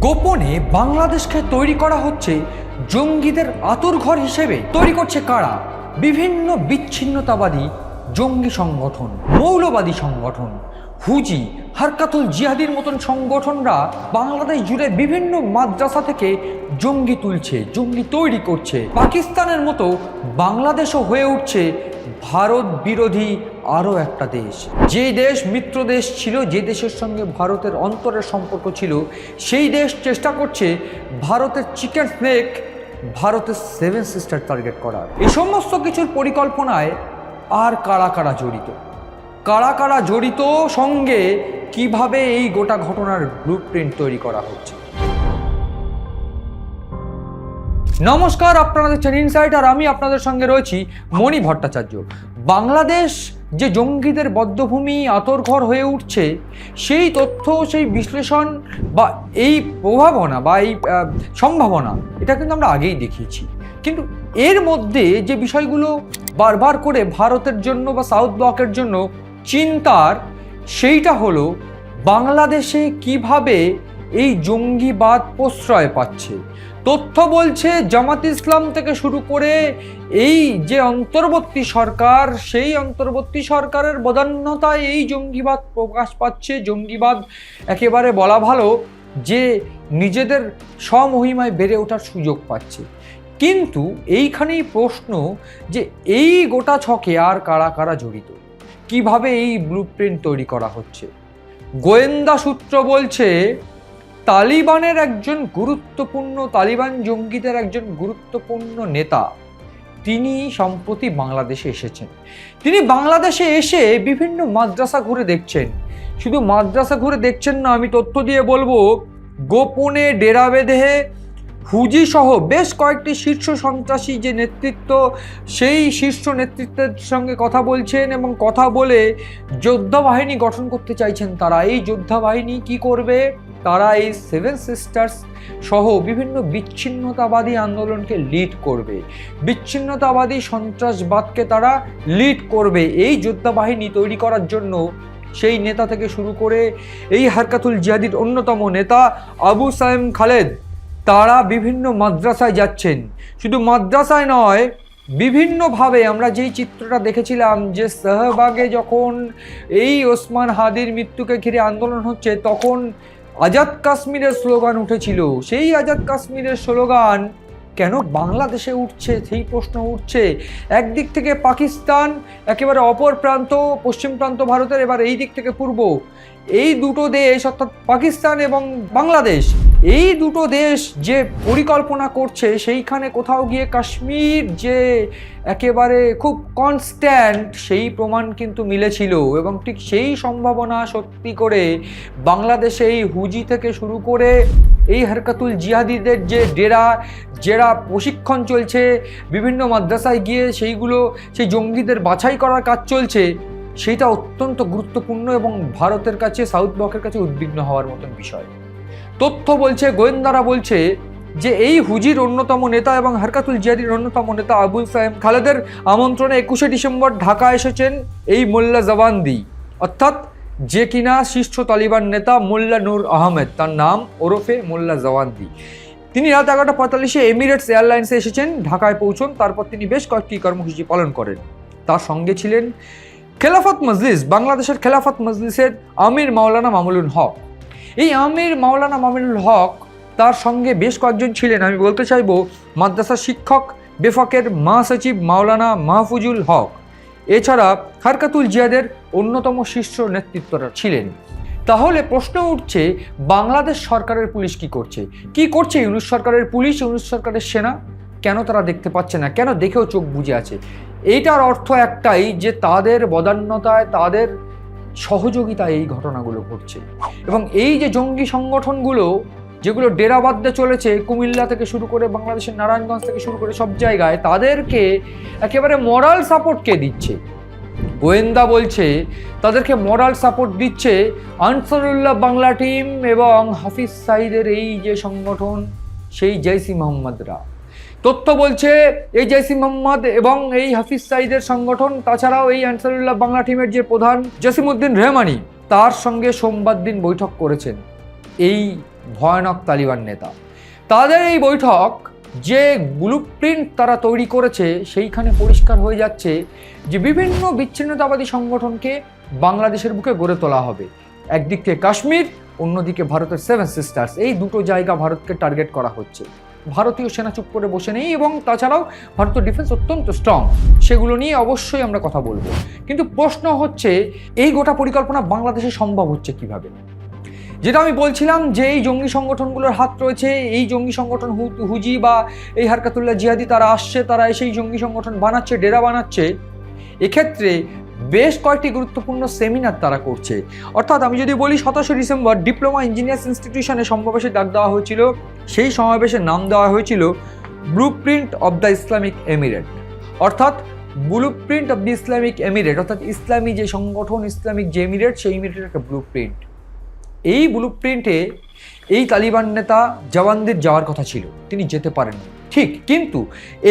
গোপনে বাংলাদেশকে তৈরি করা হচ্ছে জঙ্গিদের আতুরঘর হিসেবে। তৈরি করছে কারা? বিভিন্ন বিচ্ছিন্নতাবাদী জঙ্গি সংগঠন, মৌলবাদী সংগঠন, হুজি, হারকাতুল জিহাদির মতন সংগঠনরা বাংলাদেশ জুড়ে বিভিন্ন মাদ্রাসা থেকে জঙ্গি তুলছে, জঙ্গি তৈরি করছে। পাকিস্তানের মতো বাংলাদেশও হয়ে উঠছে ভারত বিরোধী আরও একটা দেশ। যে দেশ মিত্র দেশ ছিল, যে দেশের সঙ্গে ভারতের অন্তরের সম্পর্ক ছিল, সেই দেশ চেষ্টা করছে ভারতের চিকেন স্নেক, ভারতের সেভেন সিস্টার টার্গেট করার। এই সমস্ত কিছুর পরিকল্পনায় আর কারা কারা জড়িত, কারা কারা জড়িত, সঙ্গে কিভাবে এই গোটা ঘটনার ব্লুপ্রিন্ট তৈরি করা হচ্ছে। নমস্কার, আপনারা দেখছেন ইনসাইট, আর আমি আপনাদের সঙ্গে রয়েছি মণি ভট্টাচার্য। বাংলাদেশ যে জঙ্গিদের বদ্ধভূমি, আতরঘর হয়ে উঠছে, সেই তথ্য, সেই বিশ্লেষণ বা এই প্রভাবনা বা এই সম্ভাবনা, এটা কিন্তু আমরা আগেই দেখিয়েছি। কিন্তু এর মধ্যে যে বিষয়গুলো বারবার করে ভারতের জন্য বা সাউথ ব্লকের জন্য চিন্তার, সেইটা হলো বাংলাদেশে কিভাবে এই জঙ্গিবাদ প্রশ্রয় পাচ্ছে। তথ্য বলছে জামাত ইসলাম থেকে শুরু করে এই যে অন্তর্বর্তী সরকার, সেই অন্তর্বর্তী সরকারের বদান্যতায় এই জঙ্গিবাদ প্রকাশ পাচ্ছে। জঙ্গিবাদ একেবারে বলা ভালো যে নিজেদের স্বমহিমায় বেড়ে ওঠার সুযোগ পাচ্ছে। কিন্তু এইখানেই প্রশ্ন যে এই গোটা ছকে আর কারা কারা জড়িত, কিভাবে এই ব্লুপ্রিন্ট তৈরি করা হচ্ছে। গোয়েন্দা সূত্র বলছে তালিবানের একজন গুরুত্বপূর্ণ, তালিবান জঙ্গিদের একজন গুরুত্বপূর্ণ নেতা, তিনি সম্প্রতি বাংলাদেশে এসেছেন। তিনি বাংলাদেশে এসে বিভিন্ন মাদ্রাসা ঘুরে দেখছেন। শুধু মাদ্রাসা ঘুরে দেখছেন না, আমি তথ্য দিয়ে বলবো, গোপনে ডেরা বেঁধে হুজি সহ বেশ কয়েকটি শীর্ষ সন্ত্রাসী যে নেতৃত্ব, সেই শীর্ষ নেতৃত্বের সঙ্গে কথা বলছেন এবং কথা বলে যোদ্ধা বাহিনী গঠন করতে চাইছেন তারা। এই যোদ্ধা বাহিনী কি করবে? তারা এই সেভেন সিস্টার্স সহ বিভিন্ন বিচ্ছিন্নতাবাদী আন্দোলনকে লিড করবে, বিচ্ছিন্নতাবাদী সন্ত্রাসবাদকে তারা লিড করবে। এই যোদ্ধা বাহিনী তৈরি করার জন্য সেই নেতা থেকে শুরু করে এই হারকাতুল জিহাদির অন্যতম নেতা আবু সায়েম খালেদ, তারা বিভিন্ন মাদ্রাসায় যাচ্ছেন। শুধু মাদ্রাসায় নয়, বিভিন্নভাবে আমরা যেই চিত্রটা দেখেছিলাম যে শাহবাগে যখন এই ওসমান হাদির মৃত্যুকে ঘিরে আন্দোলন হচ্ছে, তখন আজাদ কাশ্মীরের স্লোগান উঠেছিল। সেই আজাদ কাশ্মীরের স্লোগান কেন বাংলাদেশে উঠছে, সেই প্রশ্ন উঠছে। একদিক থেকে পাকিস্তান, একেবারে অপর প্রান্ত পশ্চিম প্রান্ত ভারতের, এবার এই দিক থেকে পূর্ব, এই দুটো দেশ অর্থাৎ পাকিস্তান এবং বাংলাদেশ, এই দুটো দেশ যে পরিকল্পনা করছে, সেইখানে কোথাও গিয়ে কাশ্মীর যে একেবারে খুব কনস্ট্যান্ট, সেই প্রমাণ কিন্তু মিলেছিল। এবং ঠিক সেই সম্ভাবনা সত্যি করে বাংলাদেশে এই হুজি থেকে শুরু করে এই হারকাতুল জিহাদিদের যে জেরা প্রশিক্ষণ চলছে, বিভিন্ন মাদ্রাসায় গিয়ে সেই জঙ্গিদের বাছাই করার কাজ চলছে, সেইটা অত্যন্ত গুরুত্বপূর্ণ এবং ভারতের কাছে, সাউথ ব্লকের কাছে উদ্বিগ্ন হওয়ার মতন বিষয়। তথ্য বলছে, গোয়েন্দারা বলছে যে এই হুজির অন্যতম নেতা এবং হারকাতুল জিহাদির অন্যতম নেতা আবু সায়েম খালেদের আমন্ত্রণে 21শে ডিসেম্বর ঢাকা এসেছেন এই মোল্লা জওয়ান্দি, অর্থাৎ যে কিনা শীর্ষ তালিবান নেতা মোল্লা নূর আহমেদ, তার নাম, ওরফে মোল্লা জওয়ান্দি। তিনি রাত 11:45 এমিরেটস এয়ারলাইন্সে এসেছেন, ঢাকায় পৌঁছন। তারপর তিনি বেশ কয়েকটি কর্মসূচি পালন করেন। তার সঙ্গে ছিলেন খেলাফত মজলিস, বাংলাদেশের খেলাফত মজলিসের আমির মাওলানা মামুনুল হক। এই আমির মাওলানা মামুনুল হক, তার সঙ্গে বেশ কয়েকজন ছিলেন। আমি বলতে চাইব মাদ্রাসা শিক্ষক বেফাকের মহাসচিব মাওলানা মাহফুজুল হক, এছাড়া হারকাতুল জিহাদের অন্যতম শীর্ষ নেতৃত্বরা ছিলেন। তাহলে প্রশ্ন উঠছে, বাংলাদেশ সরকারের পুলিশ কি করছে? ইউনূস সরকারের পুলিশ, ইউনূস সরকারের সেনা কেন তারা দেখতে পাচ্ছে না? কেন দেখেও চোখ বুজে আছে? এইটার অর্থ একটাই, যে তাদের বদান্যতায়, তাদের সহযোগিতায় এই ঘটনাগুলো ঘটছে। এবং এই যে জঙ্গি সংগঠনগুলো যেগুলো ডেরা বাঁধতে চলেছে, কুমিল্লা থেকে শুরু করে বাংলাদেশের নারায়ণগঞ্জ থেকে শুরু করে সব জায়গায়, তাদেরকে একেবারে মরাল সাপোর্ট কে দিচ্ছে? গোয়েন্দা বলছে তাদেরকে মরাল সাপোর্ট দিচ্ছে আনসারুল্লাহ বাংলা টিম এবং হাফিজ সাঈদের এই যে সংগঠন, সেই জৈশ-ই মোহাম্মদরা। তথ্য বলছে এই জৈশ-ই মোহাম্মদ এবং এই হাফিজ সাঈদের সংগঠন, তাছাড়াও এই আনসারুল্লাহ বাংলা টিমের যে প্রধান জসিমউদ্দিন রেহমানি, তার সঙ্গে সোমবার দিন বৈঠক করেছেন এই ভয়ানক তালিবান নেতা। তাদের এই বৈঠক যে ব্লুপ্রিন্ট তারা তৈরি করেছে সেইখানে পরিষ্কার হয়ে যাচ্ছে যে বিভিন্ন বিচ্ছিন্নতাবাদী সংগঠনকে বাংলাদেশের বুকে গড়ে তোলা হবে। একদিক থেকে কাশ্মীর, অন্যদিকে ভারতের 7 সিস্টার্স, এই দুটো জায়গা ভারতকে টার্গেট করা হচ্ছে। ভারতীয় সেনা চুপ করে বসে নেই এবং তাছাড়াও ভারতীয় ডিফেন্স অত্যন্ত স্ট্রং, সেগুলো নিয়ে অবশ্যই আমরা কথা বলবো। কিন্তু প্রশ্ন হচ্ছে এই গোটা পরিকল্পনা বাংলাদেশে সম্ভব হচ্ছে কিভাবে? যেটা আমি বলছিলাম যে এই জঙ্গি সংগঠনগুলোর হাত রয়েছে, এই জঙ্গি সংগঠন হুজি বা এই হারকাতুল্লাহ জিহাদি তারা আসছে, তারা এসে এই জঙ্গি সংগঠন বানাচ্ছে, ডেরা বানাচ্ছে। এক্ষেত্রে বেশ কয়েকটি গুরুত্বপূর্ণ সেমিনার তারা করছে। অর্থাৎ আমি যদি বলি 27 ডিসেম্বর ডিপ্লোমা ইঞ্জিনিয়ার্স ইনস্টিটিউশনে সমাবেশে ডাক দেওয়া হয়েছিল, সেই সমাবেশের নাম দেওয়া হয়েছিল blueprint of the Islamic emirate. অর্থাৎ blueprint of the Islamic emirate অর্থাৎ ইসলামী যে সংগঠন, ইসলামিক যে এমিরেট, সেই এমিরেটের একটা ব্লুপ্রিন্ট। এই ব্লুপ্রিন্টে এই তালিবান নেতা জওয়ানদের যাওয়ার কথা ছিল, তিনি যেতে পারেননি, ঠিক। কিন্তু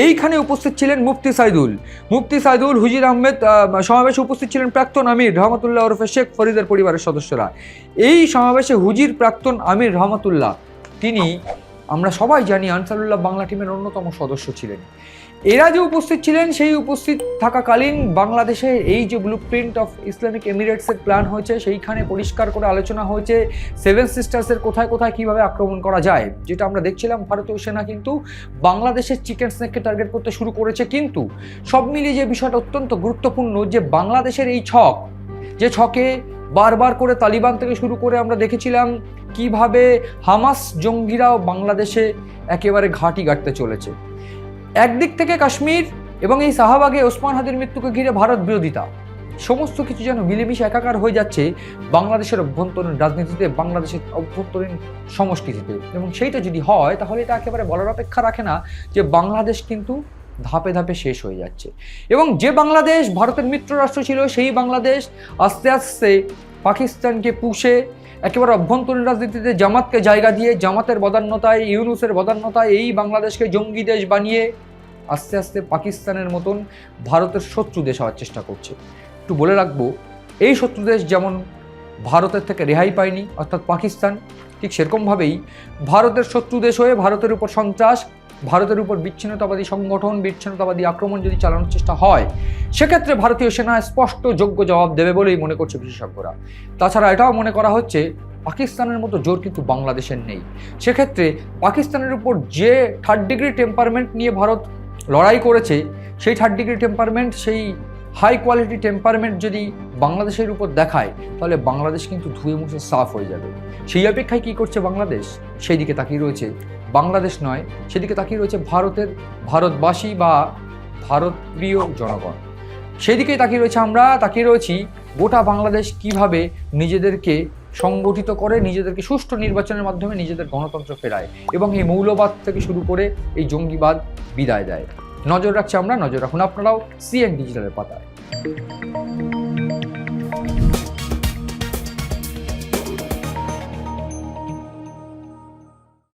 এইখানে উপস্থিত ছিলেন মুফতি সাইদুল, হুজির আহমেদ। সমাবেশে উপস্থিত ছিলেন প্রাক্তন আমির রহমতুল্লাহ ওরফে শেখ ফরিদের পরিবারের সদস্যরা। এই সমাবেশে হুজির প্রাক্তন আমির রহমতুল্লাহ, তিনি আমরা সবাই জানি আনসারুল্লাহ বাংলা টিমের অন্যতম সদস্য ছিলেন। এরা যে উপস্থিত ছিলেন, সেই উপস্থিত থাকাকালীন বাংলাদেশে এই যে ব্লুপ্রিন্ট অফ ইসলামিক এমিরেটসের প্ল্যান হয়েছে, সেইখানে পরিষ্কার করে আলোচনা হয়েছে 7 সিস্টার্সের কোথায় কোথায় কীভাবে আক্রমণ করা যায়। যেটা আমরা দেখছিলাম ভারতীয় সেনা কিন্তু বাংলাদেশের চিকেন স্নেককে টার্গেট করতে শুরু করেছে। কিন্তু সব মিলিয়ে যে বিষয়টা অত্যন্ত গুরুত্বপূর্ণ, যে বাংলাদেশের এই ছক, যে ছকে বারবার করে তালিবান থেকে শুরু করে আমরা দেখেছিলাম কিভাবে হামাস জঙ্গিরাও বাংলাদেশে একেবারে ঘাঁটি গাড়তে চলেছে। একদিক থেকে কাশ্মীর এবং এই শাহবাগে ওসমান হাদির মৃত্যুকে ঘিরে ভারত বিরোধিতা, সমস্ত কিছু যেন মিলেমিশে একাকার হয়ে যাচ্ছে বাংলাদেশের অভ্যন্তরীণ রাজনীতিতে, বাংলাদেশের অভ্যন্তরীণ সংস্কৃতিতে। এবং সেইটা যদি হয় তাহলে এটা একেবারে বলার অপেক্ষা রাখে না যে বাংলাদেশ কিন্তু ধাপে ধাপে শেষ হয়ে যাচ্ছে। এবং যে বাংলাদেশ ভারতের মিত্র রাষ্ট্র ছিল, সেই বাংলাদেশ আস্তে আস্তে পাকিস্তানকে পুষে একেবারে অভ্যন্তরীণ রাজনীতিতে জামাতকে জায়গা দিয়ে, জামাতের বদান্যতায়, ইউনুসের বদান্যতায় এই বাংলাদেশকে জঙ্গি দেশ বানিয়ে আস্তে আস্তে পাকিস্তানের মতন ভারতের শত্রু দেশ হওয়ার চেষ্টা করছে। একটু বলে রাখবো, এই শত্রু দেশ যেমন ভারতের থেকে রেহাই পায়নি অর্থাৎ পাকিস্তান, ঠিক সেরকমভাবেই ভারতের শত্রু দেশ হয়ে ভারতের উপর সন্ত্রাস, ভারতের উপর বিচ্ছিন্নতাবাদী সংগঠন, বিচ্ছিন্নতাবাদী আক্রমণ যদি চালানোর চেষ্টা হয়, সেক্ষেত্রে ভারতীয় সেনা স্পষ্ট যোগ্য জবাব দেবে বলেই মনে করছে বিশেষজ্ঞরা। তাছাড়া এটাও মনে করা হচ্ছে পাকিস্তানের মতো জোর কিন্তু বাংলাদেশের নেই। সেক্ষেত্রে পাকিস্তানের উপর যে 3rd ডিগ্রি টেম্পারমেন্ট নিয়ে ভারত লড়াই করেছে, সেই 3rd ডিগ্রি টেম্পারমেন্ট, সেই হাই কোয়ালিটি টেম্পারমেন্ট যদি বাংলাদেশের উপর দেখায়, তাহলে বাংলাদেশ কিন্তু ধুয়ে মুছে সাফ হয়ে যাবে। সেই অপেক্ষায় কী করছে বাংলাদেশ? সেই দিকে তাকিয়ে রয়েছে বাংলাদেশ নয়, সেদিকে তাকিয়ে রয়েছে ভারতবাসী বা ভারত প্রিয় জনগণ। সেই দিকেই তাকিয়ে রয়েছে আমরা, তাকিয়ে রয়েছি গোটা বাংলাদেশ কিভাবে নিজেদেরকে সংগঠিত করে, নিজেদেরকে সুষ্ঠু নির্বাচনের মাধ্যমে নিজেদের গণতন্ত্র ফেরায় এবং এই মৌলবাদ থেকে শুরু করে এই জঙ্গিবাদ বিদায় দেয়। নজর রাখছি আমরা, নজর রাখুন আপনারাও সিএন ডিজিটালের পাতায়।